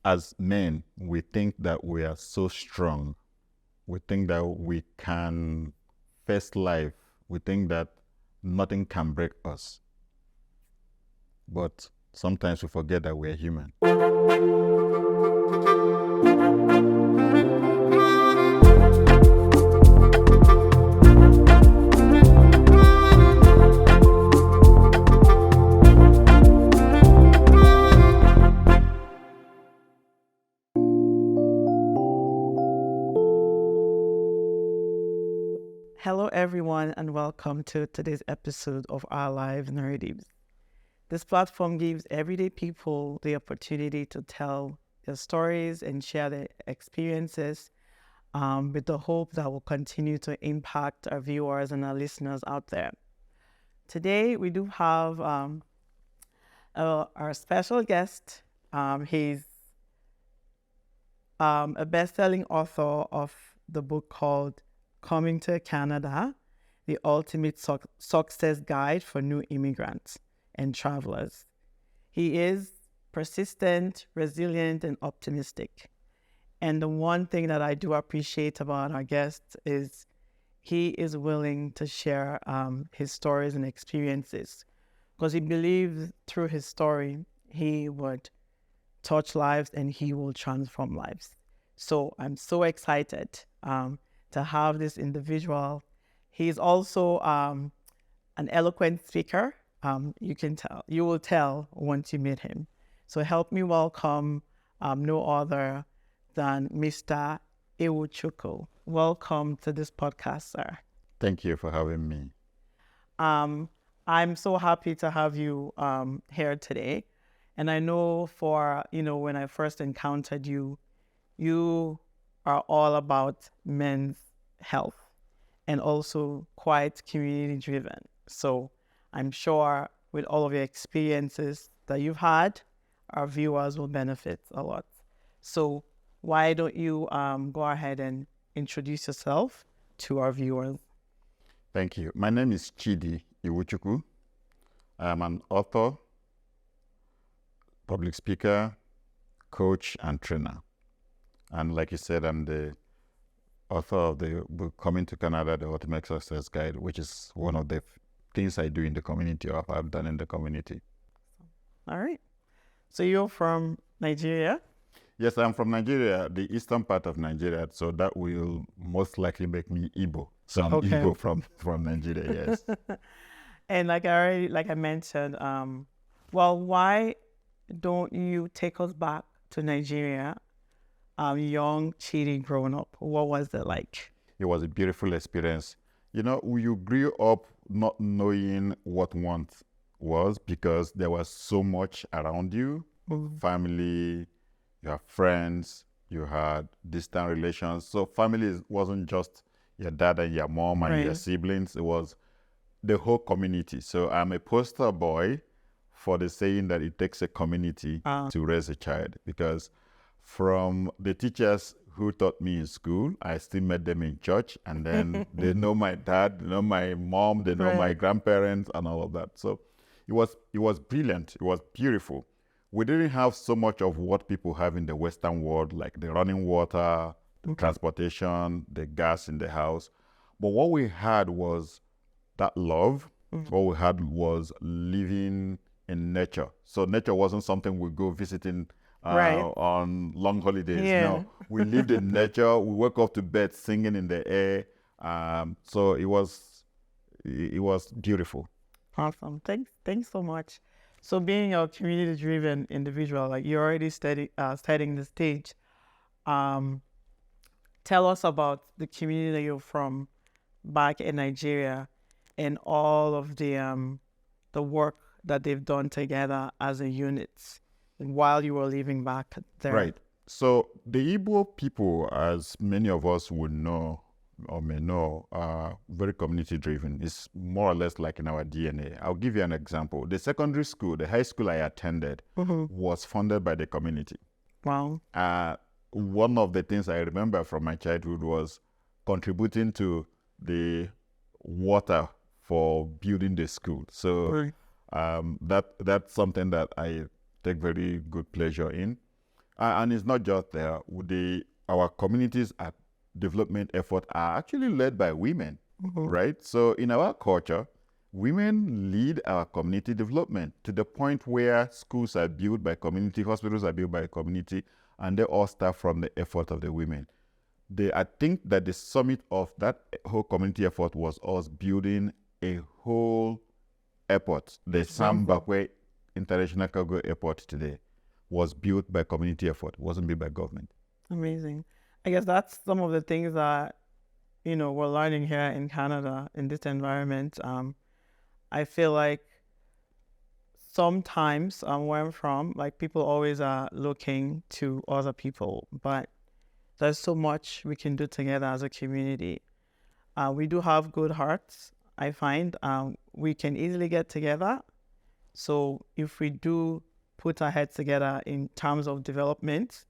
as men, we think that we are so strong. We think that we can face life. We think that nothing can break us. But sometimes we forget that we're human. Hello, everyone, and welcome to today's episode of Our Live Narratives. This platform gives everyday people the opportunity to tell their stories and share their experiences with the hope that will continue to impact our viewers and our listeners out there. Today, we do have our special guest. He's a best-selling author of the book called Coming to Canada, the ultimate success guide for new immigrants and travelers. He is persistent, resilient, and optimistic. And the one thing that I do appreciate about our guest is he is willing to share his stories and experiences, because he believes through his story, he would touch lives and he will transform lives. So I'm so excited to have this individual. He's also an eloquent speaker. You will tell once you meet him. So help me welcome no other than Mr. Iwuchukwu. Welcome to this podcast, sir. Thank you for having me. I'm so happy to have you here today. And I know when I first encountered you, you are all about men's health and also quite community driven. So I'm sure with all of your experiences that you've had, our viewers will benefit a lot. So why don't you go ahead and introduce yourself to our viewers? Thank you. My name is Chidi Iwuchukwu. I am an author, public speaker, coach, and trainer. And like you said, I'm the author of the book Coming to Canada, the Ultimate Success Guide, which is one of the things I do in the community, or I've done in the community. All right. So you're from Nigeria? Yes, I'm from Nigeria, the eastern part of Nigeria. So that will most likely make me Igbo. So I'm Okay. Igbo from Nigeria, yes. And like I mentioned, why don't you take us back to Nigeria? Young, Chidi, growing up. What was it like? It was a beautiful experience. You know, you grew up not knowing what want was because there was so much around you. Mm-hmm. Family, you have friends, you had distant relations. So family wasn't just your dad and your mom and your siblings. It was the whole community. So I'm a poster boy for the saying that it takes a community to raise a child, because from the teachers who taught me in school, I still met them in church, and then they know my dad, they know my mom, they know my grandparents and all of that. So it was brilliant. It was beautiful. We didn't have so much of what people have in the Western world, like the running water, the transportation, the gas in the house. But what we had was that love. What we had was living in nature. So nature wasn't something we go visiting on long holidays. Yeah. No, we lived in nature. We woke up to bed singing in the air. So it was beautiful. Awesome. Thanks so much. So being a community-driven individual, like you're already setting the stage, tell us about the community that you're from back in Nigeria and all of the work that they've done together as a unit while you were living back there. Right. So the Igbo people, as many of us would know or may know, are very community driven. It's more or less like in our DNA. I'll give you an example. The secondary school, the high school I attended, was funded by the community. Wow. One of the things I remember from my childhood was contributing to the water for building the school. So that's something that I take very good pleasure in. And it's not just there. Our communities development effort are actually led by women, right? So in our culture, women lead our community development to the point where schools are built by community, hospitals are built by community, and they all start from the effort of the women. I think that the summit of that whole community effort was us building a whole airport. The Sam Bakwe International Cargo Airport today was built by community effort. It wasn't built by government. Amazing. I guess that's some of the things that, we're learning here in Canada in this environment. I feel like sometimes where I'm from, like people always are looking to other people, but there's so much we can do together as a community. We do have good hearts. I find we can easily get together. So if we do put our heads together in terms of development,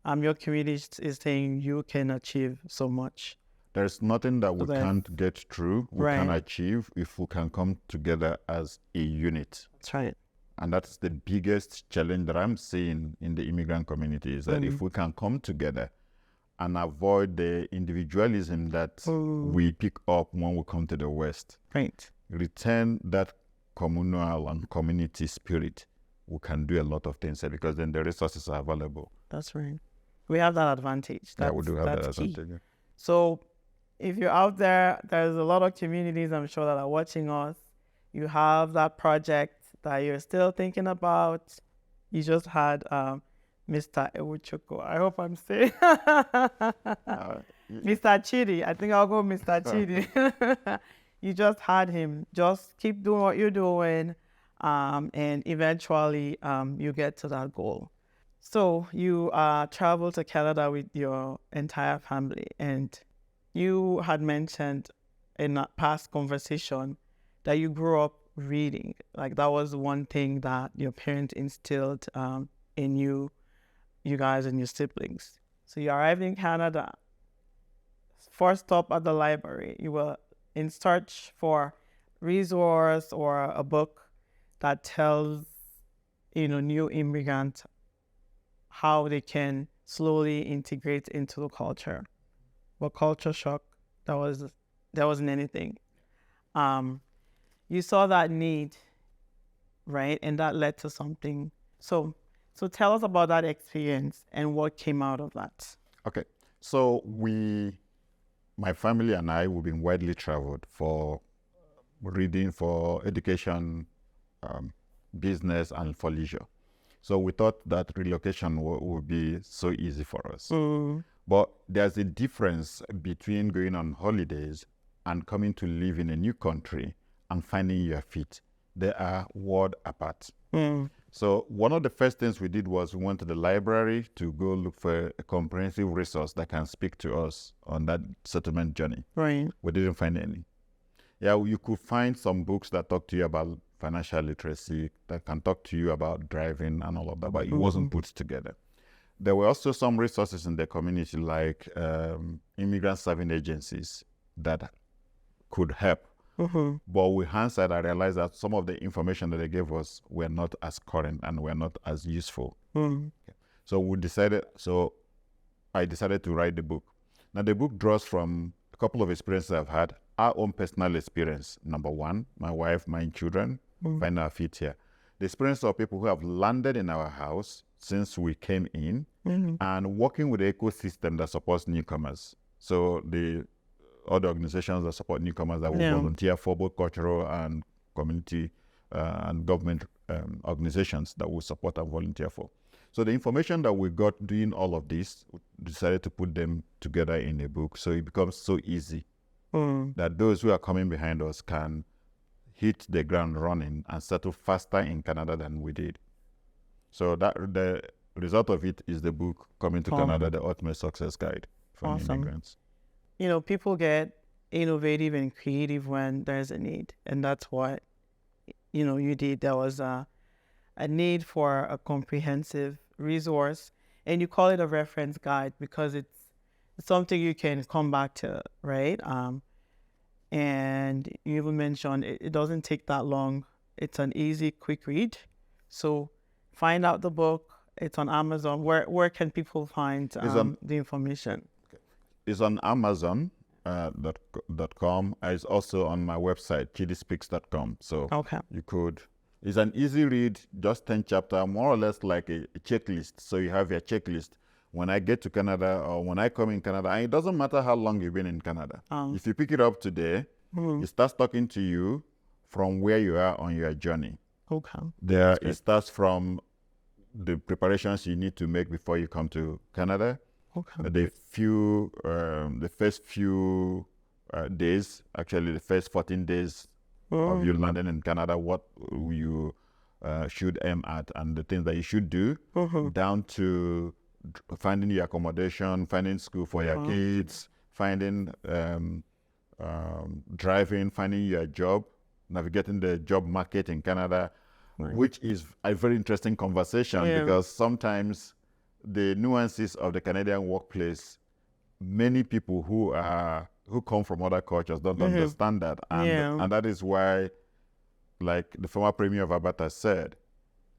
your community is saying you can achieve so much. There's nothing that we can't get through, we can achieve if we can come together as a unit. That's right. And that's the biggest challenge that I'm seeing in the immigrant community is that if we can come together and avoid the individualism that we pick up when we come to the West, return that communal and community spirit, we can do a lot of things because then the resources are available. That's right. We have that advantage. We do have that advantage. Yeah. So if you're out there, there's a lot of communities I'm sure that are watching us. You have that project that you're still thinking about. You just had Mr. Ewuchukwu. I hope I'm saying Mr. Chidi. I think I'll go Mr. Chidi. You just had him. Just keep doing what you're doing, and eventually you get to that goal. So you traveled to Canada with your entire family, and you had mentioned in a past conversation that you grew up reading. Like that was one thing that your parents instilled in you guys and your siblings. So you arrived in Canada. First stop at the library. You were in search for resource or a book that tells, new immigrants how they can slowly integrate into the culture. But culture shock, there wasn't anything. You saw that need, right? And that led to something. So tell us about that experience and what came out of that. Okay. So my family and I, we've been widely traveled for reading, for education, business, and for leisure. So we thought that relocation would be so easy for us. But there's a difference between going on holidays and coming to live in a new country and finding your feet. They are worlds apart. So one of the first things we did was we went to the library to go look for a comprehensive resource that can speak to us on that settlement journey. Right. We didn't find any. Yeah, you could find some books that talk to you about financial literacy, that can talk to you about driving and all of that, but it wasn't put together. There were also some resources in the community like immigrant serving agencies that could help. But with hindsight, I realized that some of the information that they gave us were not as current and were not as useful. So I decided to write the book. Now the book draws from a couple of experiences I've had. Our own personal experience, number one, my wife, my children, find our feet here. The experience of people who have landed in our house since we came in and working with the ecosystem that supports newcomers. So the other organizations that support newcomers that will volunteer for both cultural and community and government organizations that will support and volunteer for. So the information that we got doing all of this, we decided to put them together in a book so it becomes so easy that those who are coming behind us can hit the ground running and settle faster in Canada than we did. So that the result of it is the book Coming to Canada, the Ultimate Success Guide for immigrants. People get innovative and creative when there's a need. And that's what, you did. There was a need for a comprehensive resource. And you call it a reference guide because it's something you can come back to, right? And you even mentioned it doesn't take that long. It's an easy, quick read. So find out the book It's on Amazon. Where can people find the information? It's on Amazon. .com. It's also on my website, chidispeaks.com. So you could, it's an easy read, just 10 chapters, more or less like a checklist. So you have your checklist. When I get to Canada or when I come in Canada, and it doesn't matter how long you've been in Canada. If you pick it up today, it starts talking to you from where you are on your journey. It starts from the preparations you need to make before you come to Canada. The first few days, actually the first 14 days of you landing in Canada, what you should aim at and the things that you should do, down to finding your accommodation, finding school for your kids, finding driving, finding your job, navigating the job market in Canada, which is a very interesting conversation because sometimes the nuances of the Canadian workplace, many people who come from other cultures don't understand that. And that is why, like the former premier of Alberta said,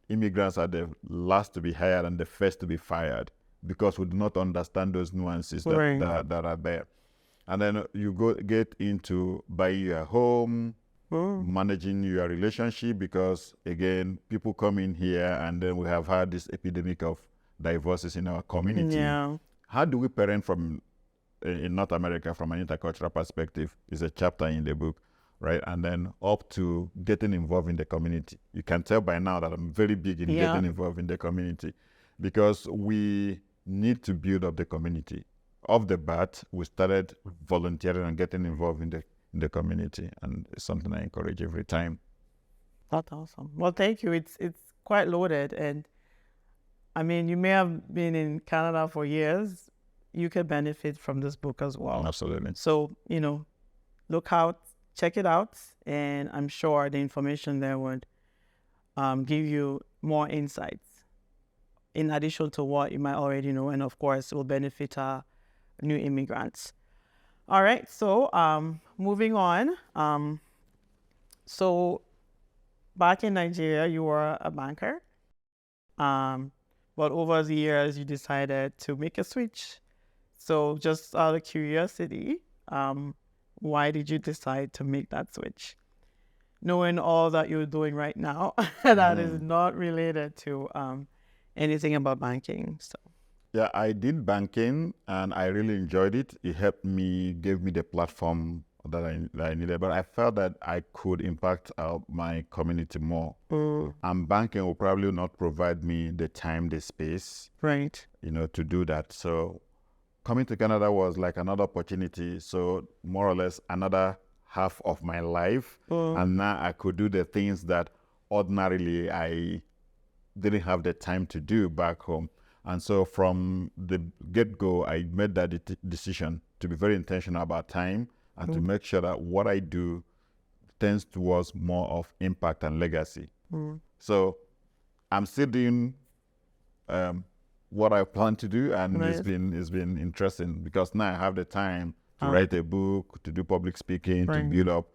immigrants are the last to be hired and the first to be fired because we do not understand those nuances that are there. And then you get into buying your home, managing your relationship, because again, people come in here and then we have had this epidemic of divorces in our community. How do we parent in North America from an intercultural perspective is a chapter in the book, right? And then up to getting involved in the community. You can tell by now that I'm very big in getting involved in the community because we need to build up the community. Off the bat, we started volunteering and getting involved in the community, and it's something I encourage every time. That's awesome. Well, thank you. It's quite loaded, and I mean, you may have been in Canada for years. You can benefit from this book as well. Absolutely. So, look out, check it out, and I'm sure the information there would give you more insights in addition to what you might already know, and of course, it will benefit new immigrants. All right, so moving on. So back in Nigeria, you were a banker. But over the years, you decided to make a switch. So just out of curiosity, why did you decide to make that switch? Knowing all that you're doing right now, that is not related to anything about banking. So. Yeah, I did banking and I really enjoyed it. It helped me, gave me the platform that I needed, but I felt that I could impact my community more. And banking will probably not provide me the time, the space, to do that. So coming to Canada was like another opportunity. So more or less another half of my life. And now I could do the things that ordinarily I didn't have the time to do back home. And so from the get-go, I made that decision to be very intentional about time and to make sure that what I do tends towards more of impact and legacy. So I'm still doing what I plan to do, and it's been interesting because now I have the time to write a book, to do public speaking, to build up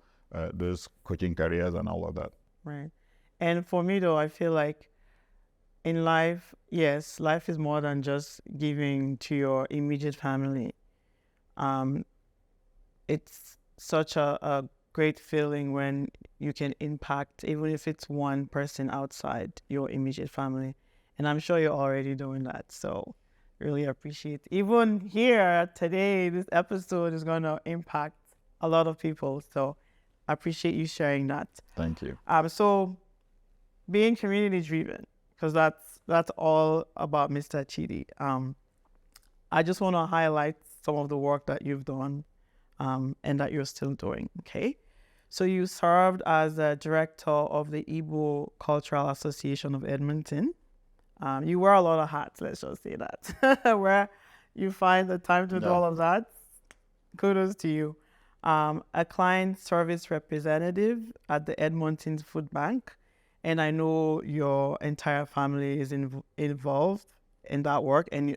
those coaching careers and all of that. Right. And for me, though, I feel like in life, yes, life is more than just giving to your immediate family. It's such a great feeling when you can impact, even if it's one person outside your immediate family. And I'm sure you're already doing that. So really appreciate it. Even here today, this episode is going to impact a lot of people. So I appreciate you sharing that. Thank you. So being community driven, because that's all about Mr. Chidi. I just want to highlight some of the work that you've done and that you're still doing, okay? So you served as the director of the Igbo Cultural Association of Edmonton. You wear a lot of hats, let's just say that. Where you find the time to do all of that, kudos to you. A client service representative at the Edmonton Food Bank. And I know your entire family is involved in that work, and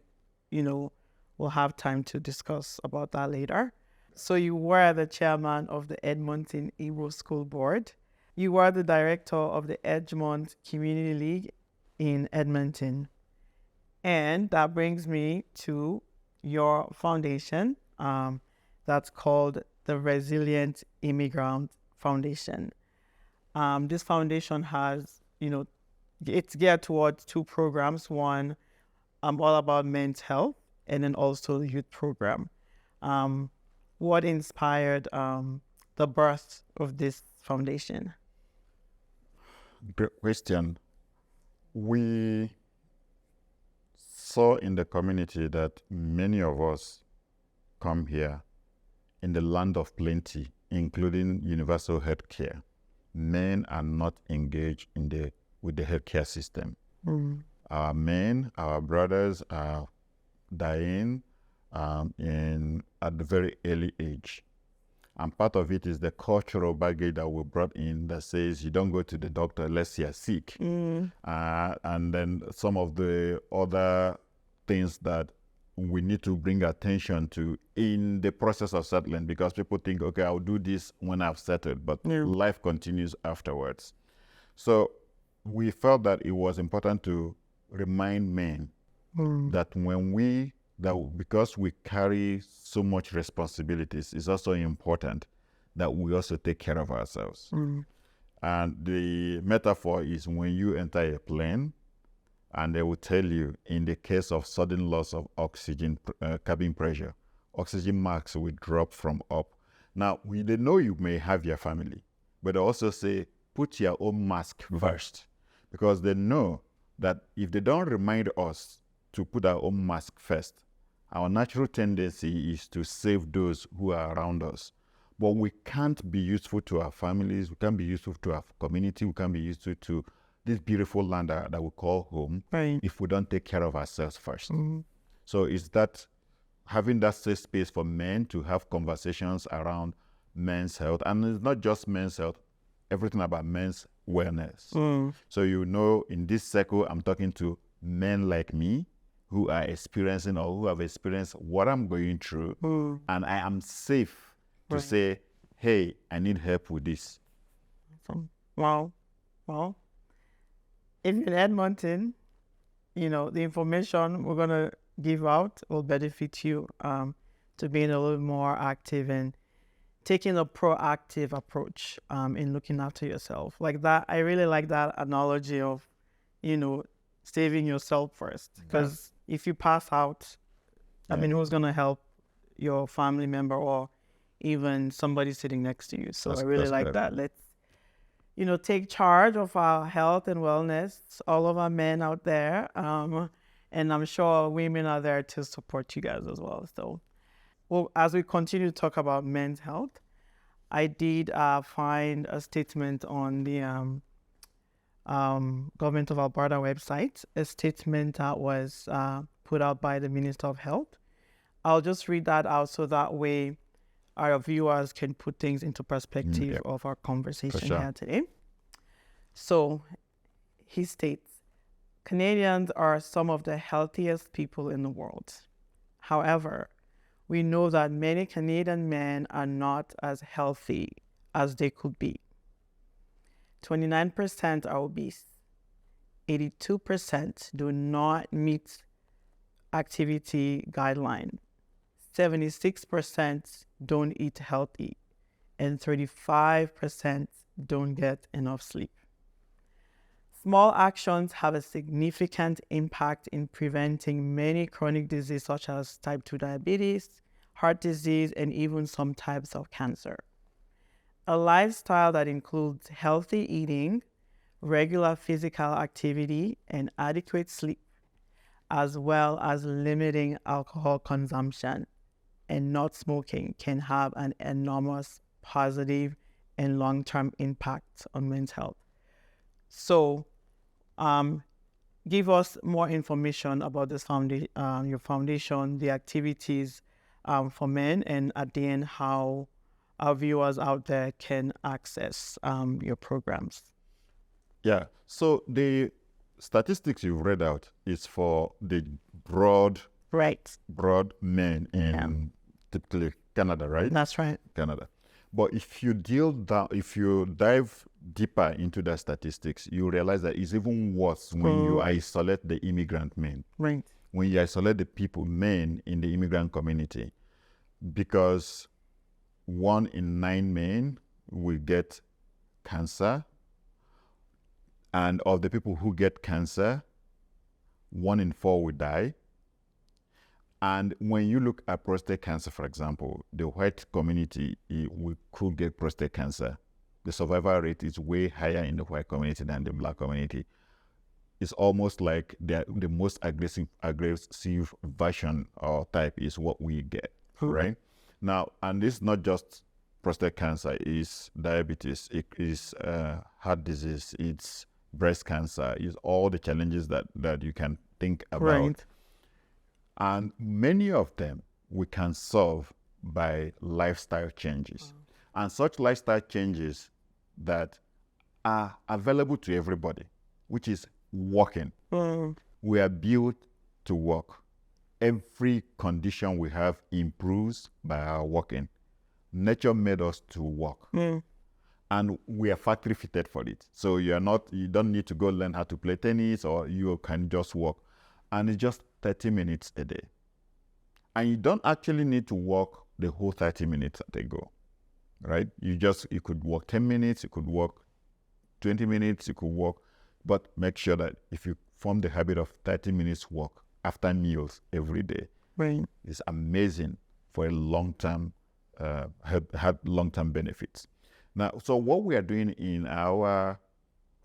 we'll have time to discuss about that later. So you were the chairman of the Edmonton Igbo School Board. You were the director of the Edgemont Community League in Edmonton. And that brings me to your foundation, that's called the Resilient Immigrant Foundation. This foundation has, it's geared towards two programs. One, all about men's health, and then also the youth program. What inspired the birth of this foundation? Great question. We saw in the community that many of us come here in the land of plenty, including universal health care. Men are not engaged with the healthcare system. Our men, our brothers are dying at the very early age. And part of it is the cultural baggage that we brought in that says you don't go to the doctor unless you're sick. And then some of the other things that we need to bring attention to in the process of settling, because people think, okay, I'll do this when I've settled, but life continues afterwards. So we felt that it was important to remind men that because we carry so much responsibilities, it's also important that we also take care of ourselves. And the metaphor is when you enter a plane and they will tell you, in the case of sudden loss of oxygen, cabin pressure, oxygen masks will drop from up. Now, they know you may have your family, but they also say, put your own mask first, because they know that if they don't remind us to put our own mask first, our natural tendency is to save those who are around us. But we can't be useful to our families, we can't be useful to our community, we can't be useful to this beautiful land that we call home if we don't take care of ourselves first. So it's that having that safe space for men to have conversations around men's health. And it's not just men's health, everything about men's wellness. So in this circle, I'm talking to men like me who are experiencing or who have experienced what I'm going through, and I am safe to say, hey, I need help with this. Wow. Well, if you're in Edmonton, the information we're going to give out will benefit you to being a little more active and taking a proactive approach in looking after yourself. Like that, I really like that analogy of, saving yourself first. Because if you pass out, who's going to help your family member or even somebody sitting next to you? So I really like that. Let's, take charge of our health and wellness, all of our men out there. And I'm sure women are there to support you guys as well. So, as we continue to talk about men's health, I did find a statement on the Government of Alberta website, a statement that was put out by the Minister of Health. I'll just read that out so that way our viewers can put things into perspective of our conversation here today. So he states, Canadians are some of the healthiest people in the world. However, we know that many Canadian men are not as healthy as they could be. 29% are obese. 82% do not meet activity guideline. 76% don't eat healthy. And 35% don't get enough sleep. Small actions have a significant impact in preventing many chronic diseases such as type 2 diabetes, heart disease, and even some types of cancer. A lifestyle that includes healthy eating, regular physical activity, and adequate sleep, as well as limiting alcohol consumption and not smoking, can have an enormous positive and long-term impact on men's health. So, give us more information about this your foundation, the activities for men, and at the end, how our viewers out there can access your programs. Yeah. So the statistics you've read out is for the broad men in typically Canada, right? That's right. Canada. But if you dive deeper into the statistics, you realize that it's even worse when you isolate the immigrant men. Right. when you isolate the people, men in the immigrant community, because 1 in 9 men will get cancer, and of the people who get cancer, 1 in 4 will die. And when you look at prostate cancer, for example, the white community we could get prostate cancer. The survival rate is way higher in the white community than the black community. It's almost like the most aggressive version or type is what we get, right? Now, and this is not just prostate cancer, it's diabetes, it is heart disease, it's breast cancer, it's all the challenges that you can think about. Right. And many of them we can solve by lifestyle changes. And such lifestyle changes that are available to everybody, which is walking. We are built to walk. Every condition we have improves by our walking. Nature made us to walk. And we are factory fitted for it. So you don't need to go learn how to play tennis, or you can just walk. And it's just 30 minutes a day. And you don't actually need to walk the whole 30 minutes at a go, right? You could walk 10 minutes, you could walk 20 minutes, you could walk, but make sure that if you form the habit of 30 minutes walk after meals every day, Right. it's amazing for a long-term, had long-term benefits. Now, so what we are doing in our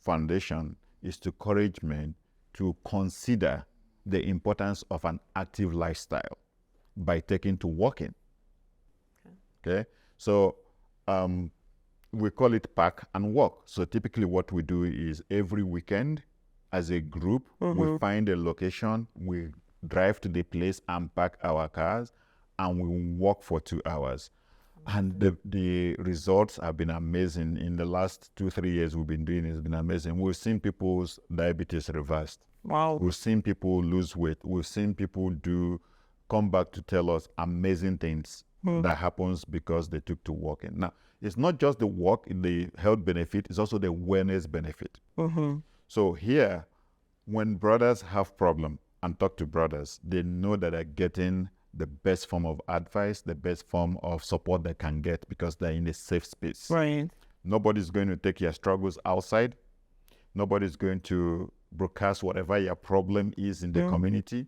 foundation is to encourage men to consider the importance of an active lifestyle by taking to walking. Okay? So we call it pack and walk. So typically what we do is every weekend as a group, we find a location, we drive to the place and park our cars, and we walk for 2 hours. And the results have been amazing. In the last 2-3 years we've been doing it, it's been amazing. We've seen people's diabetes reversed. Wow. We've seen people lose weight. We've seen people come back to tell us amazing things that happens because they took to walking. Now, it's not just the walk, the health benefit, it's also the wellness benefit. So here, when brothers have problem and talk to brothers, they know that they're getting the best form of advice, the best form of support they can get because they're in a safe space. Right. Nobody's going to take your struggles outside. Nobody's going to broadcast whatever your problem is in the community.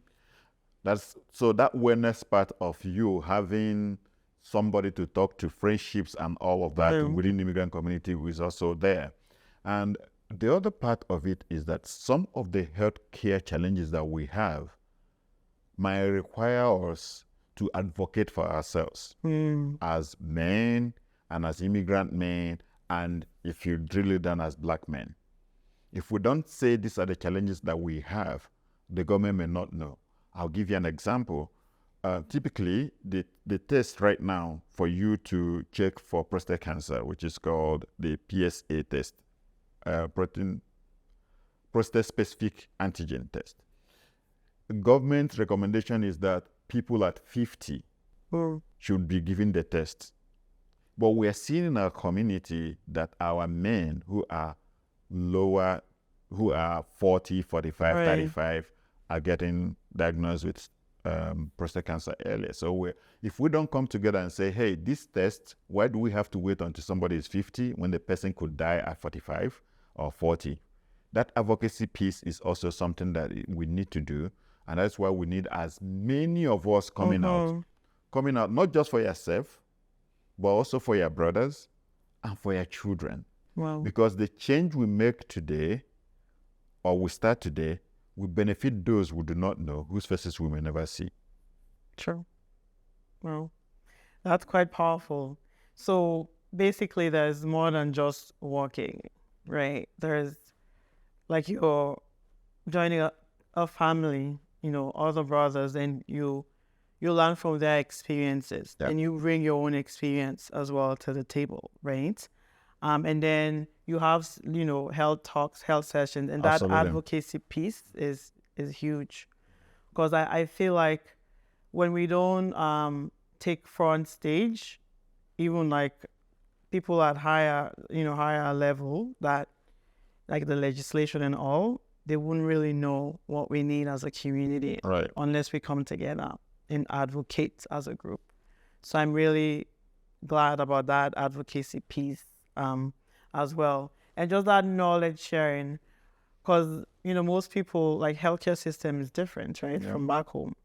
So that wellness part of you having somebody to talk to, friendships and all of that within the immigrant community is also there. And the other part of it is that some of the healthcare challenges that we have might require us to advocate for ourselves as men and as immigrant men, and if you drill it down, as black men. If we don't say these are the challenges that we have, the government may not know. I'll give you an example. Typically, the test right now for you to check for prostate cancer, which is called the PSA test, prostate-specific antigen test. The government's recommendation is that people at 50 should be given the test. But we are seeing in our community that our men who are lower, who are 40, 45, 35, are getting diagnosed with prostate cancer earlier. So if we don't come together and say, hey, this test, why do we have to wait until somebody is 50 when the person could die at 45 or 40? That advocacy piece is also something that we need to do. And that's why we need as many of us coming out, not just for yourself, but also for your brothers and for your children. Wow. Because the change we make today, or we start today, will benefit those who do not know, whose faces we may never see. True. Well, that's quite powerful. So basically, there's more than just walking, right? There's like you're joining a family, other brothers, and you learn from their experiences, and you bring your own experience as well to the table, right? And then you have, health talks, health sessions, and that advocacy piece is huge. Because I feel like when we don't take front stage, even like people at higher level, that like the legislation and all, they wouldn't really know what we need as a community Right. unless we come together and advocate as a group. So I'm really glad about that advocacy piece as well. And just that knowledge sharing, because, most people, like, healthcare system is different, right, from back home.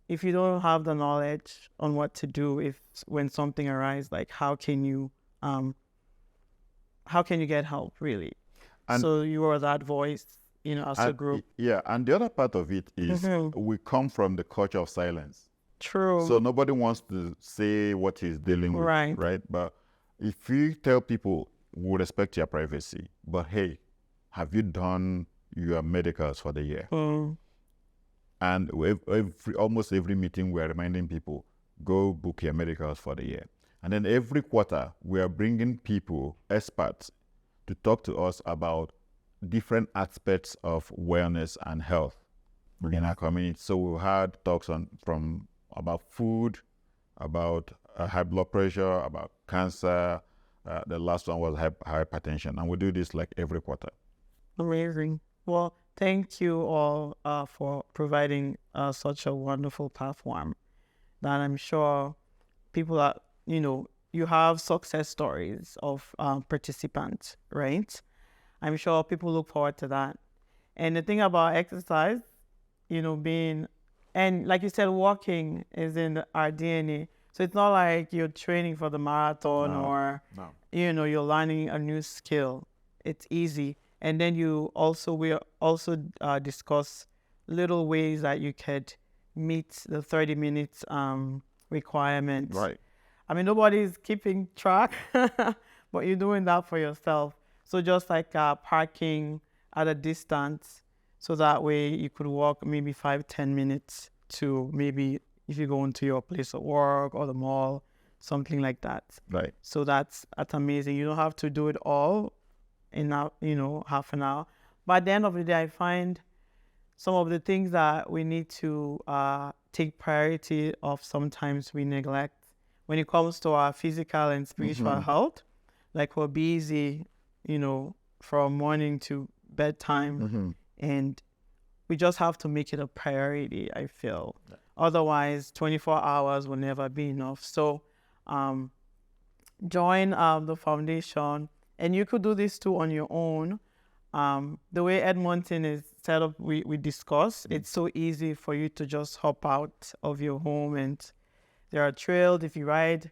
If you don't have the knowledge on what to do when something arises, like, how can you get help, really? And so you are that voice, as a group. Yeah, and the other part of it is we come from the culture of silence. True. So nobody wants to say what he's dealing with, right? But if you tell people, we respect your privacy, but hey, have you done your medicals for the year? And almost every meeting, we are reminding people, go book your medicals for the year. And then every quarter, we are bringing people, experts, to talk to us about different aspects of wellness and health in our community. So we had talks about food, about high blood pressure, about cancer. The last one was hypertension. And we do this like every quarter. Amazing. Well, thank you all for providing such a wonderful platform that I'm sure people are, you have success stories of participants, right? I'm sure people look forward to that. And the thing about exercise, and like you said, walking is in our DNA. So it's not like you're training for the marathon or, you're learning a new skill. It's easy. And then we also discuss little ways that you could meet the 30 minutes requirement. Right. I mean, nobody's keeping track, but you're doing that for yourself. So just like parking at a distance, so that way you could walk maybe 5-10 minutes to maybe if you go into your place of work or the mall, something like that. Right. So that's amazing. You don't have to do it all in half an hour. But at the end of the day, I find some of the things that we need to take priority of, sometimes we neglect when it comes to our physical and spiritual health. Like, we're busy, from morning to bedtime, and we just have to make it a priority, I feel. Yeah. Otherwise, 24 hours will never be enough. So join the foundation, and you could do this too on your own. The way Edmonton is set up, we discussed, it's so easy for you to just hop out of your home, and there are trails if you ride,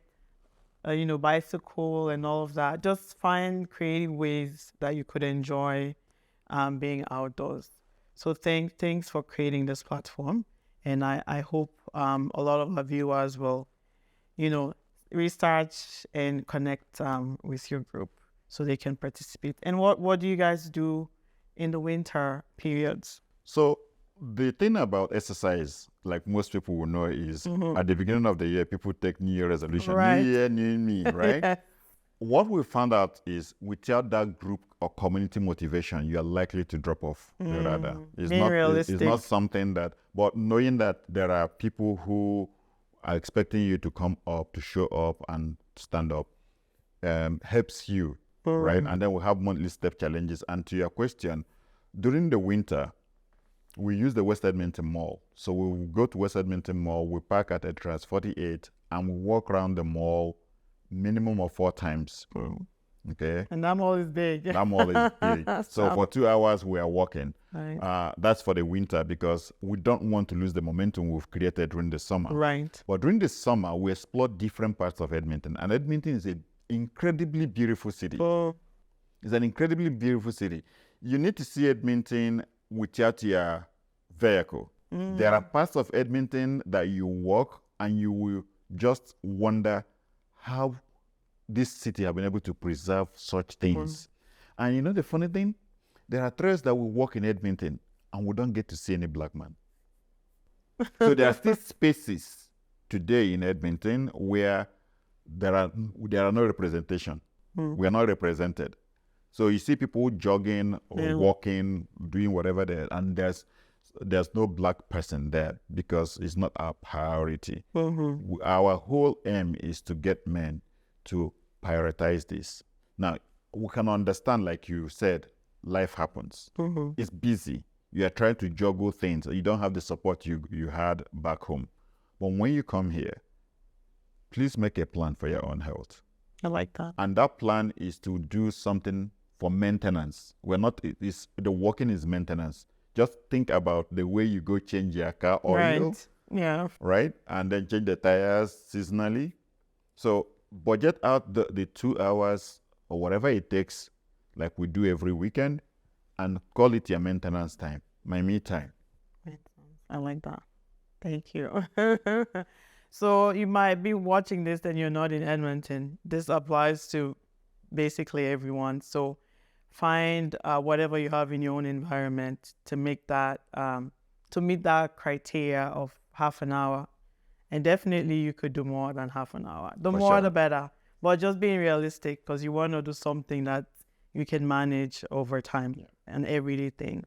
bicycle and all of that. Just find creative ways that you could enjoy being outdoors. So thanks for creating this platform. And I hope a lot of our viewers will, research and connect with your group so they can participate. And what do you guys do in the winter periods? So the thing about exercise, like most people will know, is at the beginning of the year, people take New Year resolution. Right. New Year, new me, right? Yeah. What we found out is without that group or community motivation, you are likely to drop off the radar. It's not something that, but knowing that there are people who are expecting you to come up, to show up and stand up, helps you, right? And then we have monthly step challenges. And to your question, during the winter, we use the West Edmonton Mall. So we will go to West Edmonton Mall, we park at Entrance 48, and we walk around the mall minimum of 4 times. Okay. And that mall is big. That mall is big. So for 2 hours, we are walking. Right. That's for the winter, because we don't want to lose the momentum we've created during the summer. Right. But during the summer, we explore different parts of Edmonton. And Edmonton is an incredibly beautiful city. It's an incredibly beautiful city. You need to see Edmonton without your vehicle. There are parts of Edmonton that you walk and you will just wonder how this city have been able to preserve such things. And the funny thing, there are trails that we walk in Edmonton and we don't get to see any black man. So there are still spaces today in Edmonton where there are no representation. We are not represented. So you see people jogging or walking, doing whatever there, and there's no black person there because it's not our priority. Our whole aim is to get men to prioritize this. Now, we can understand, like you said, life happens. It's busy. You are trying to juggle things. You don't have the support you had back home. But when you come here, please make a plan for your own health. I like that. And that plan is to do something for maintenance. The walking is maintenance. Just think about the way you go change your car oil. Right. Yeah. Right? And then change the tires seasonally. So budget out the 2 hours or whatever it takes, like we do every weekend, and call it your maintenance time, my me time. I like that. Thank you. So you might be watching this and you're not in Edmonton. This applies to basically everyone. So find whatever you have in your own environment to make that to meet that criteria of half an hour. And definitely you could do more than half an hour. The more the better. But just being realistic, because you want to do something that you can manage over time, an everyday thing.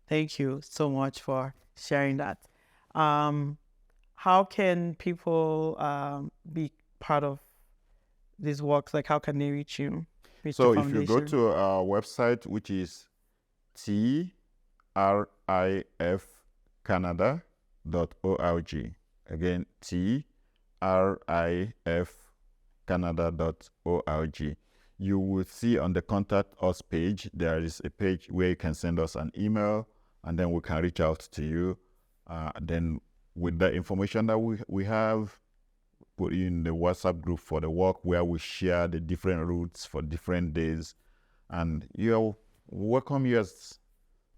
Thank you so much for sharing that. How can people be part of these works? Like, how can they reach you? So if you go to our website, which is trifcanada.org. Again, trifcanada.org. You will see on the contact us page, there is a page where you can send us an email, and then we can reach out to you. Then with the information that we have, put in the WhatsApp group for the work where we share the different routes for different days. And you're welcome you as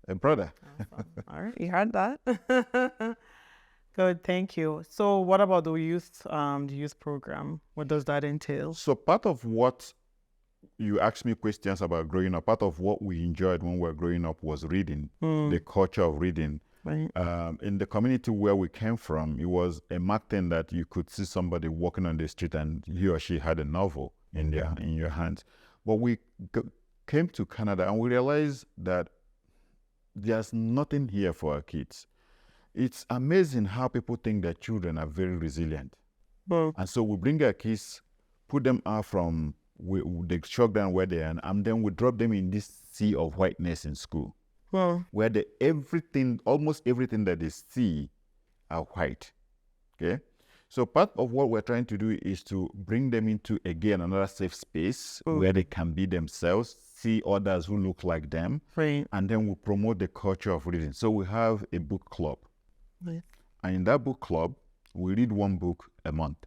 a brother. Awesome. All right, you heard that. Good, thank you. So what about the youth program? What does that entail? So part of what you asked me questions about growing up, part of what we enjoyed when we were growing up was reading, the culture of reading. Right. In the community where we came from, it was a marked thing that you could see somebody walking on the street and he or she had a novel in your hands. But we came to Canada and we realized that there's nothing here for our kids. It's amazing how people think that children are very resilient. And so we bring our kids, put them out from the shock down where they are, and then we drop them in this sea of whiteness in school. Where almost everything that they see are white. Okay? So part of what we're trying to do is to bring them into, again, another safe space where they can be themselves, see others who look like them, and then we promote the culture of reading. So we have a book club. And in that book club, we read one book a month.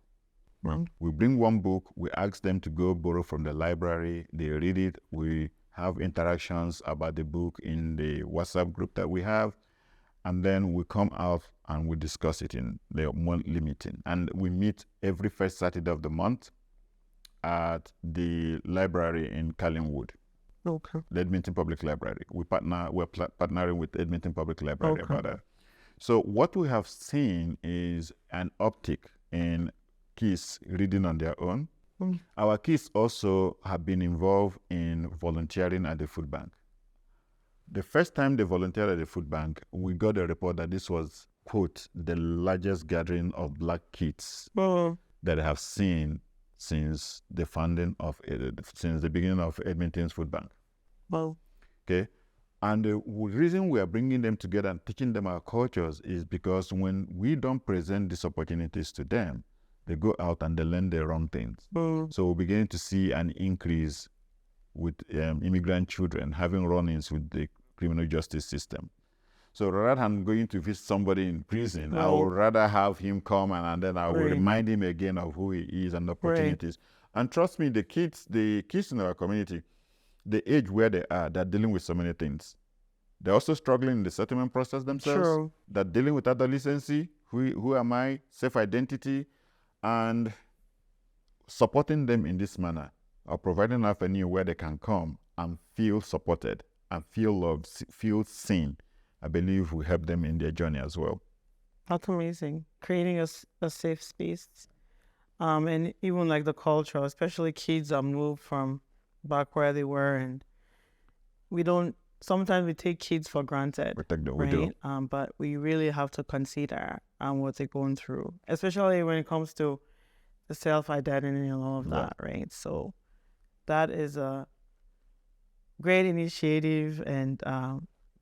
We bring one book, we ask them to go borrow from the library, they read it, we have interactions about the book in the WhatsApp group that we have, and then we come out and we discuss it in the monthly meeting. And we meet every first Saturday of the month at the library in Collingwood. Okay. The Edmonton Public Library. We're partnering with Edmonton Public Library about that. So what we have seen is an uptick in kids reading on their own. Our kids also have been involved in volunteering at the food bank. The first time they volunteered at the food bank, we got a report that this was, quote, the largest gathering of Black kids that I have seen since the beginning of Edmonton's food bank. Okay, and the reason we are bringing them together and teaching them our cultures is because when we don't present these opportunities to them, they go out and they learn the wrong things. So we're beginning to see an increase with immigrant children having run-ins with the criminal justice system. So rather than going to visit somebody in prison, I would rather have him come and then I will remind him again of who he is and the opportunities. And trust me, the kids in our community, the age where they are, they're dealing with so many things. They're also struggling in the settlement process themselves. They're dealing with adolescency, who am I, self-identity, and supporting them in this manner, or providing an avenue where they can come and feel supported and feel loved, feel seen. I believe we help them in their journey as well. That's amazing. Creating a safe space. And even like the culture, especially kids that move from back where they were, and sometimes we take kids for granted, We do. But we really have to consider what they're going through, especially when it comes to the self-identity and all of that, right? So that is great initiative, and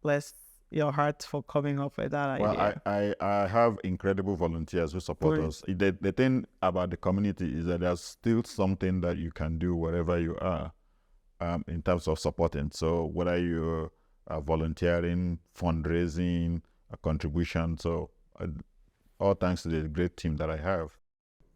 bless your heart for coming up with that Well, idea. I have incredible volunteers who support Great. us. The thing about the community is that there's still something that you can do wherever you are in terms of supporting. So whether you're volunteering, fundraising, a contribution, so all thanks to the great team that I have.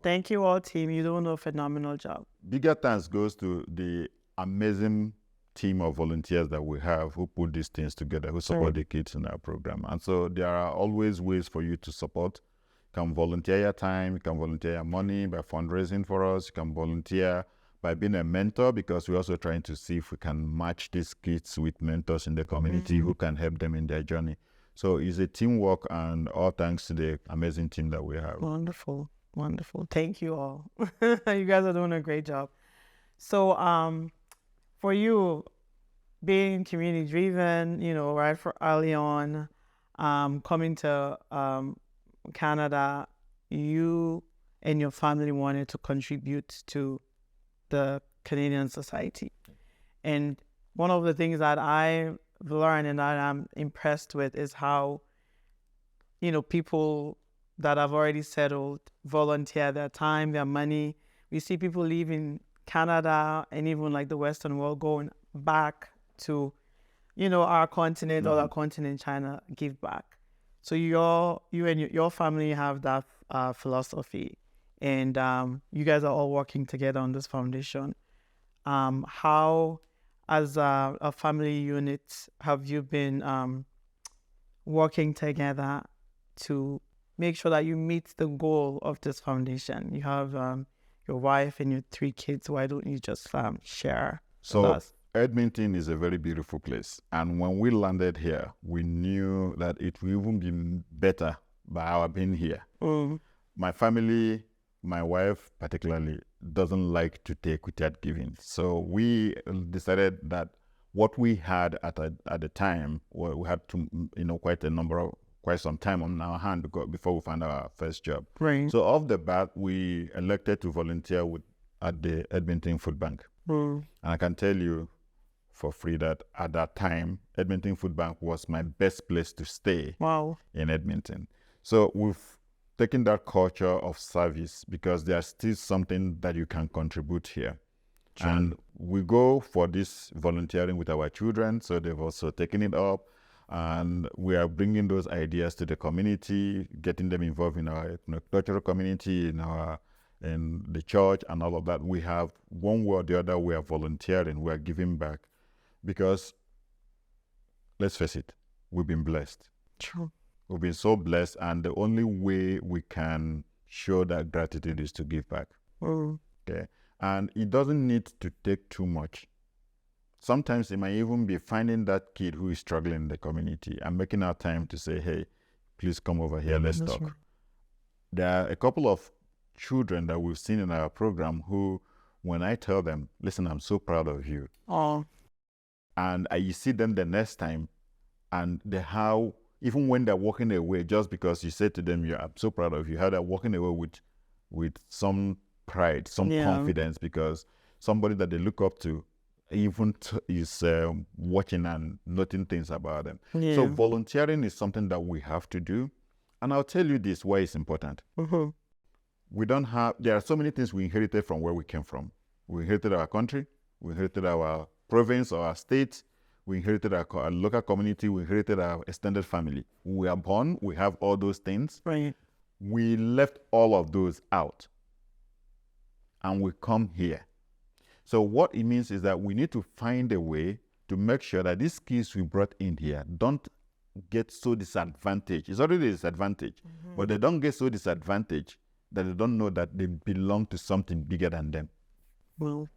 Thank you all, team. You're doing a phenomenal job. Bigger thanks goes to the amazing team of volunteers that we have who put these things together, who support the kids in our program. And so there are always ways for you to support. You can volunteer your time, you can volunteer your money by fundraising for us, you can volunteer by being a mentor, because we're also trying to see if we can match these kids with mentors in the community who can help them in their journey. So it's a teamwork, and all thanks to the amazing team that we have. Wonderful. Wonderful. Thank you all. You guys are doing a great job. So for you, being community driven, right for early on, coming to Canada, you and your family wanted to contribute to the Canadian society. And one of the things that I've learned and that I'm impressed with is how, people that have already settled volunteer their time, their money. We see people leaving Canada and even like the Western world going back to, our continent, or our continent, China, give back. So you and your family have that philosophy, and you guys are all working together on this foundation. How, as a family unit, have you been working together to make sure that you meet the goal of this foundation? You have your wife and your 3 kids. Why don't you just share with us? Edmonton is a very beautiful place. And when we landed here, we knew that it would even be better by our being here. My family, my wife particularly, doesn't like to take without giving. So we decided that what we had at the time, we had to, quite some time on our hand before we found our first job. Right. So off the bat, we elected to volunteer at the Edmonton Food Bank. And I can tell you for free that at that time, Edmonton Food Bank was my best place to stay. Wow. In Edmonton. So we've taken that culture of service, because there's still something that you can contribute here. Sure. And we go for this volunteering with our children, so they've also taken it up. And we are bringing those ideas to the community, getting them involved in our cultural community, in the church, and all of that. We have, one way or the other, we are volunteering, we are giving back, because let's face it, we've been blessed. True. We've been so blessed, and the only way we can show that gratitude is to give back. Okay, and it doesn't need to take too much. Sometimes it might even be finding that kid who is struggling in the community and making our time to say, hey, please come over here, let's talk. Right. There are a couple of children that we've seen in our program who, when I tell them, listen, I'm so proud of you. And you see them the next time, and how, even when they're walking away, just because you said to them, I'm so proud of you, how they're walking away with some pride, some confidence, because somebody that they look up to even is watching and noting things about them. So volunteering is something that we have to do. And I'll tell you this, why it's important. There are so many things we inherited from where we came from. We inherited our country, we inherited our province or our state, we inherited our local community, we inherited our extended family. We are born, we have all those things. Right. We left all of those out, and we come here. So what it means is that we need to find a way to make sure that these kids we brought in here don't get so disadvantaged. It's already a disadvantage, but they don't get so disadvantaged that they don't know that they belong to something bigger than them. Well,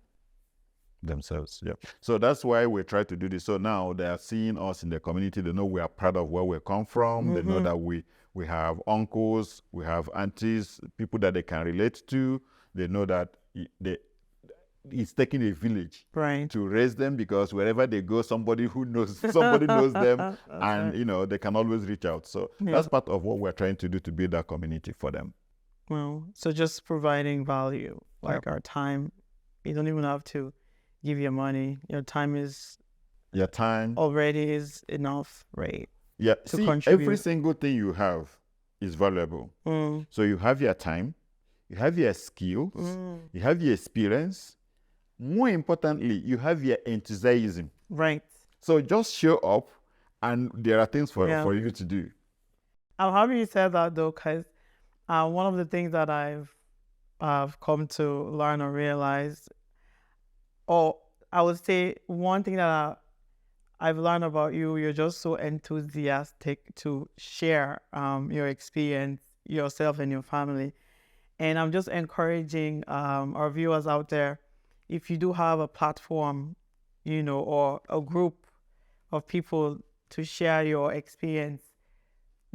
themselves. Yeah. So that's why we try to do this. So now they are seeing us in the community. They know we are proud of where we come from. They know that we have uncles, we have aunties, people that they can relate to. They know that it's taking a village to raise them, because wherever they go, somebody knows them, and they can always reach out. So that's part of what we're trying to do to build that community for them. Well, so just providing value, like our time. You don't even have to give your money. Your time is your time already is enough, right? Yeah, To see, contribute. every single thing you have is valuable. Mm. So you have your time, you have your skills, you have your experience. More importantly, you have your enthusiasm. Right. So just show up, and there are things Yeah. for you to do. I'm happy you said that though, because one of the things that I've come to learn or realize, or I would say one thing that I've learned about you, you're just so enthusiastic to share your experience, yourself and your family. And I'm just encouraging our viewers out there, if you do have a platform, or a group of people to share your experience,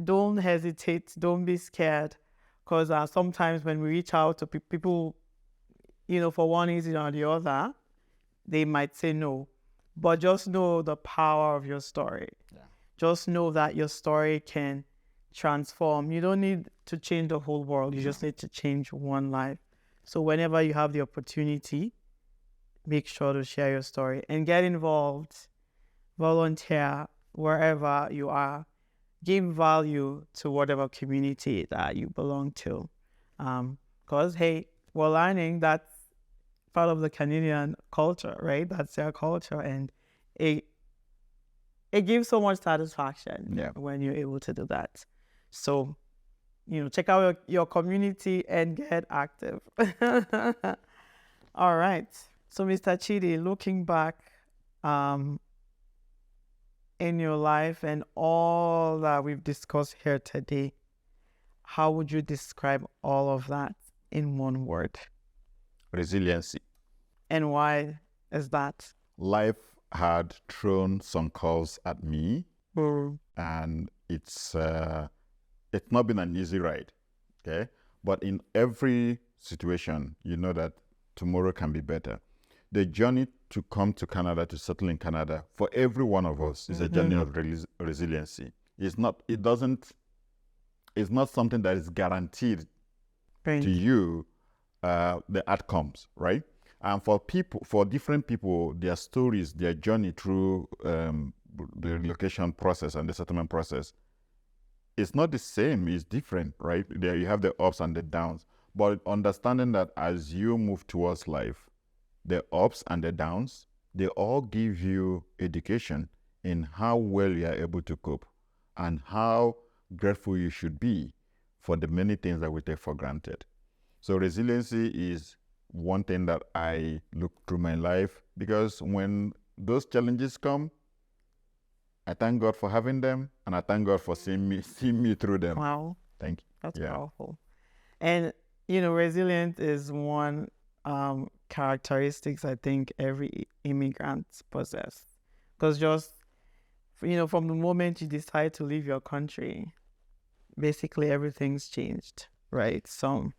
don't hesitate, don't be scared, because sometimes when we reach out to people, for one reason or the other, they might say no. But just know the power of your story. Yeah. Just know that your story can transform. You don't need to change the whole world. You just need to change one life. So whenever you have the opportunity, make sure to share your story and get involved, volunteer wherever you are, give value to whatever community that you belong to. Because, hey, we're learning that's part of the Canadian culture, right? That's their culture. And it gives so much satisfaction when you're able to do that. So, check out your community and get active. All right. So, Mr. Chidi, looking back in your life and all that we've discussed here today, how would you describe all of that in one word? Resiliency. And why is that? Life had thrown some calls at me, and it's not been an easy ride, okay? But in every situation, you know that tomorrow can be better. The journey to come to Canada, to settle in Canada, for every one of us is a journey of resiliency. It's not something that is guaranteed to you, the outcomes, right? And for different people, their stories, their journey through the relocation process and the settlement process, it's not the same, it's different, right? There you have the ups and the downs. But understanding that as you move towards life, the ups and the downs, they all give you education in how well you are able to cope and how grateful you should be for the many things that we take for granted. So resiliency is one thing that I look through my life, because when those challenges come, I thank God for having them, and I thank God for seeing me through them. Wow. Thank you. That's powerful. And, resilience is one characteristics I think every immigrant possesses. Because just, from the moment you decide to leave your country, basically everything's changed, right? So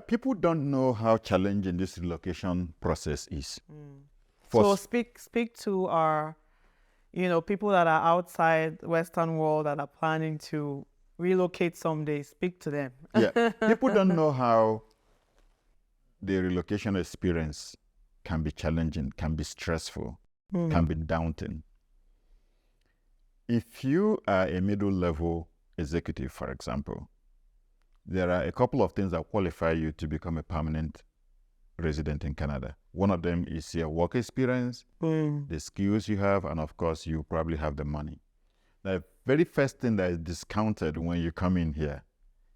people don't know how challenging this relocation process is. So speak to our, people that are outside Western world that are planning to relocate someday. Speak to them. People don't know how the relocation experience can be challenging, can be stressful, can be daunting. If you are a middle-level executive, for example, there are a couple of things that qualify you to become a permanent resident in Canada. One of them is your work experience, the skills you have, and of course, you probably have the money. The very first thing that is discounted when you come in here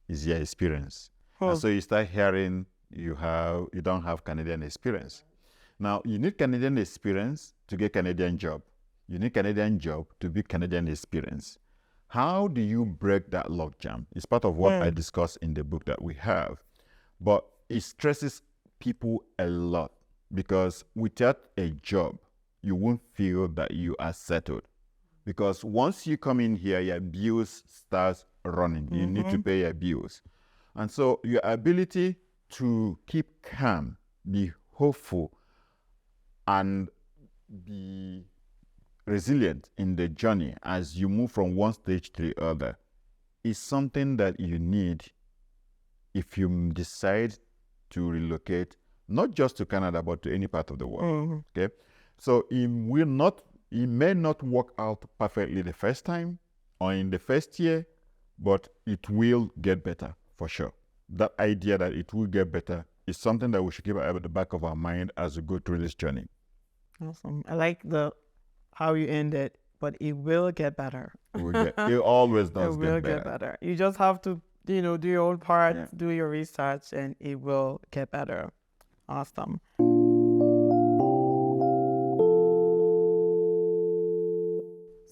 is your experience. And so you start hearing you don't have Canadian experience. Now, you need Canadian experience to get Canadian job. You need Canadian job to be Canadian experience. How do you break that logjam? It's part of what I discuss in the book that we have. But it stresses people a lot, because without a job, you won't feel that you are settled. Because once you come in here, your bills start running. You need to pay your bills. And so your ability to keep calm, be hopeful, and be resilient in the journey as you move from one stage to the other is something that you need if you decide to relocate, not just to Canada, but to any part of the world. Okay? So it will not It may not work out perfectly the first time or in the first year, but it will get better for sure. That idea that it will get better is something that we should keep at the back of our mind as we go through this journey. Awesome. I like how you end it, but it will get better. It always does It will get better. You just have to, do your own part, Yeah. do your research, and it will get better. Awesome.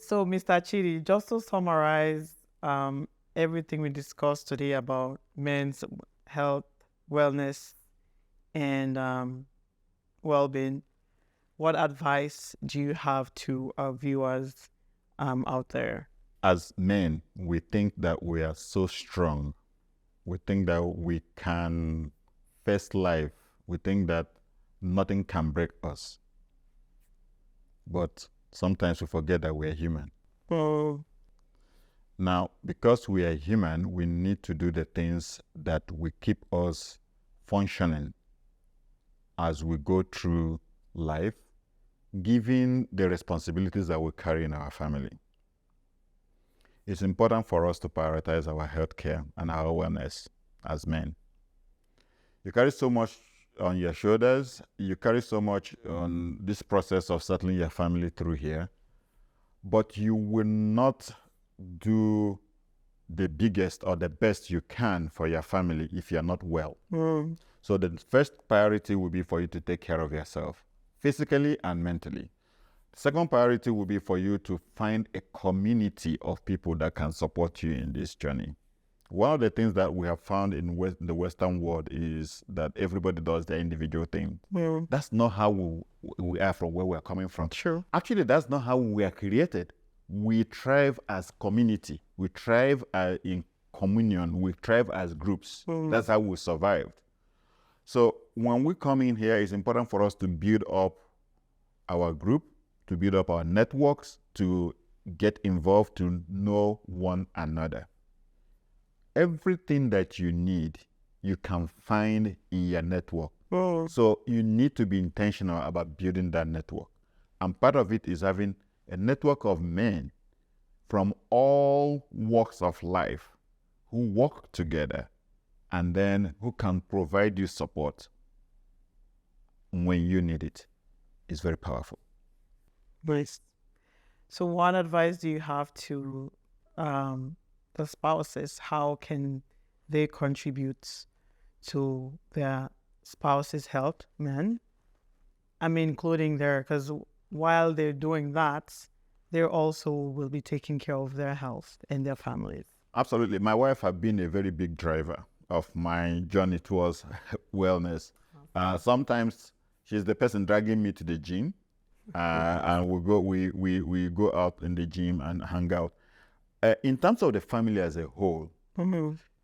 So, Mr. Chidi, just to summarize everything we discussed today about men's health, wellness, and well-being, what advice do you have to our viewers out there? As men, we think that we are so strong. We think that we can face life. We think that nothing can break us. But sometimes we forget that we're human. Oh, Now, because we are human, we need to do the things that will keep us functioning as we go through life, given the responsibilities that we carry in our family. It's important for us to prioritize our health care and our wellness as men. You carry so much on your shoulders, you carry so much on this process of settling your family through here, but you will not do the biggest or the best you can for your family if you're not well. So the first priority will be for you to take care of yourself, physically and mentally. The second priority will be for you to find a community of people that can support you in this journey. One of the things that we have found in the Western world is that everybody does their individual thing. That's not how we are from where we're coming from. Sure. Actually, that's not how we are created. We thrive as community. We thrive in communion. We thrive as groups. That's how we survived. So when we come in here, it's important for us to build up our group, to build up our networks, to get involved, to know one another. Everything that you need, you can find in your network. So you need to be intentional about building that network. And part of it is having a network of men from all walks of life who work together and then who can provide you support when you need it. It's very powerful. Nice. So what advice do you have to the spouses? How can they contribute to their spouse's health, men? I mean, including because while they're doing that, they also will be taking care of their health and their families. Absolutely. My wife has been a very big driver of my journey towards wellness. Sometimes she's the person dragging me to the gym, and we go out in the gym and hang out. In terms of the family as a whole,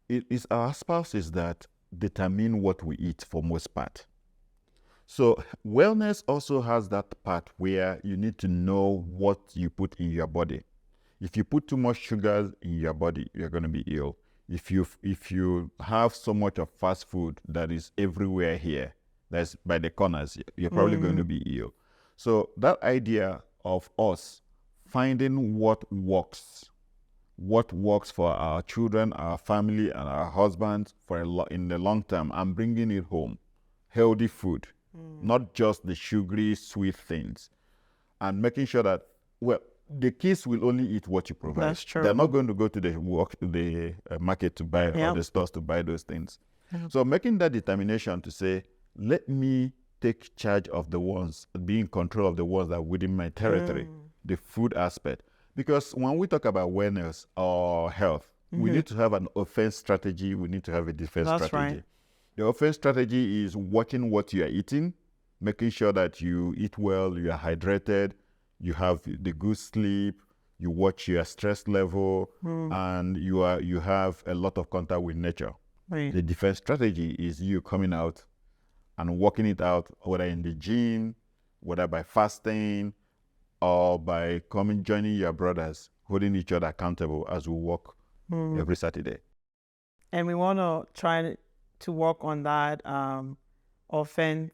it is our spouses that determine what we eat for most part. So wellness also has that part where you need to know what you put in your body. If you put too much sugar in your body, you're going to be ill. If you have so much of fast food that is everywhere here, that's by the corners, you're probably going to be ill. So that idea of us finding what works for our children, our family, and our husbands in the long term, and bringing it home, healthy food, not just the sugary, sweet things, and making sure that the kids will only eat what you provide. That's true. They're not going to go to the market to buy or the stores to buy those things. So making that determination to say, let me take charge of the ones, be in control of the ones that are within my territory, the food aspect. Because when we talk about wellness or health, we need to have an offense strategy. We need to have a defense strategy. Right. The offense strategy is watching what you are eating, making sure that you eat well, you are hydrated, you have the good sleep, you watch your stress level, and you have a lot of contact with nature. Right. The defense strategy is you coming out and working it out, whether in the gym, whether by fasting, or by joining your brothers, holding each other accountable as we walk every Saturday. And we want to try to work on that offense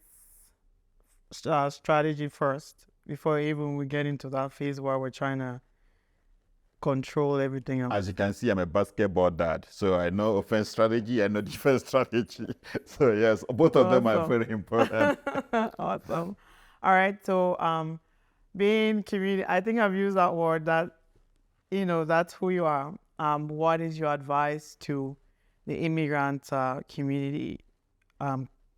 strategy first before even we get into that phase where we're trying to control everything else. As you can see, I'm a basketball dad, so I know offense strategy, I know defense strategy. So yes, both of them are very important. Awesome. All right. So being community, I think I've used that word, that that's who you are. What is your advice to the immigrant community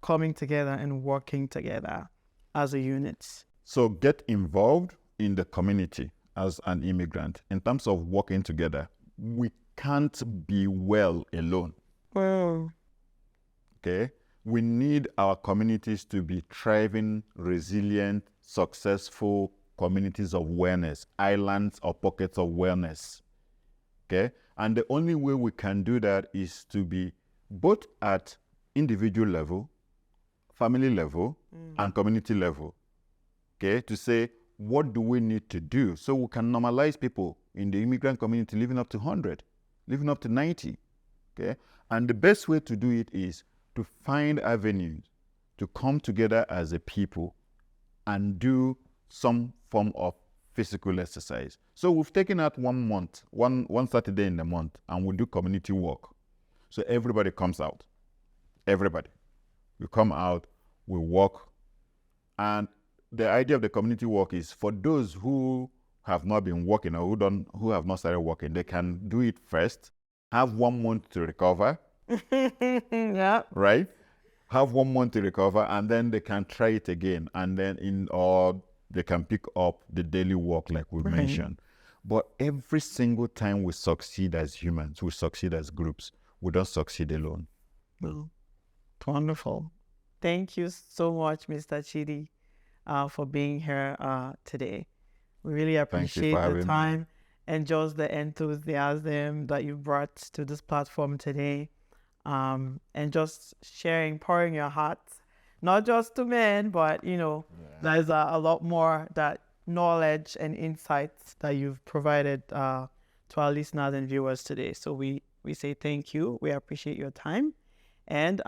coming together and working together as a unit? So get involved in the community as an immigrant. In terms of working together, we can't be well alone. Well, Okay? We need our communities to be thriving, resilient, successful communities of wellness, islands or pockets of wellness. Okay? And the only way we can do that is to be both at individual level, family level, and community level. Okay? To say, what do we need to do so we can normalize people in the immigrant community living up to 100, living up to 90? Okay? And the best way to do it is to find avenues to come together as a people and do some form of physical exercise. So we've taken out 1 month, one Saturday in the month, and we do community walk. So everybody comes out. Everybody. We come out, we walk. And the idea of the community walk is for those who have not been walking or who have not started walking, they can do it first, have 1 month to recover. Yeah. Right? Have 1 month to recover, and then they can try it again, and then or they can pick up the daily walk like we mentioned. But every single time we succeed as humans, we succeed as groups. We don't succeed alone. Well, wonderful. Thank you so much, Mr. Chidi, for being here today. We really appreciate the time and just the enthusiasm that you brought to this platform today. And just pouring your heart, not just to men, but there's a lot more that knowledge and insights that you've provided to our listeners and viewers today. So we say thank you. We appreciate your time, and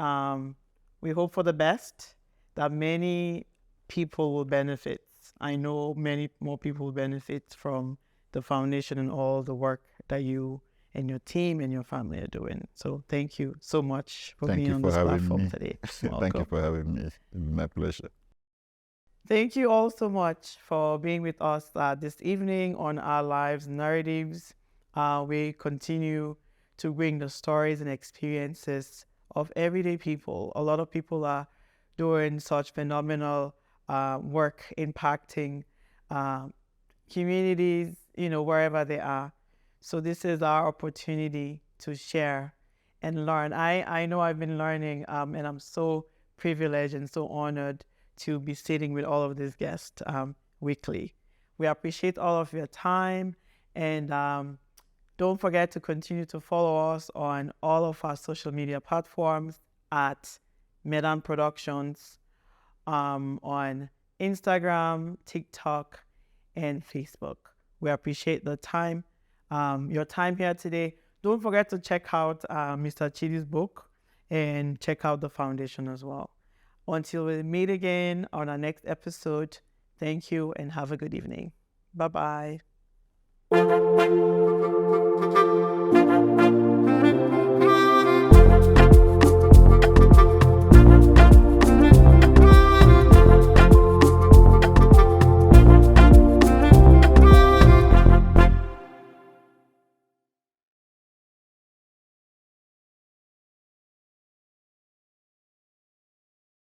we hope for the best, that many people will benefit. I know many more people will benefit from the foundation and all the work that you and your team and your family are doing. So thank you so much for being on this platform today. Thank you for having me. It's my pleasure. Thank you all so much for being with us this evening on Our Lives Narratives. We continue to bring the stories and experiences of everyday people. A lot of people are doing such phenomenal work impacting communities, wherever they are. So this is our opportunity to share and learn. I know I've been learning, and I'm so privileged and so honored to be sitting with all of these guests weekly. We appreciate all of your time, and don't forget to continue to follow us on all of our social media platforms at Medan Productions on Instagram, TikTok, and Facebook. We appreciate the time. Your time here today. Don't forget to check out Mr. Chidi's book and check out the foundation as well. Until we meet again on our next episode, thank you and have a good evening. Bye-bye.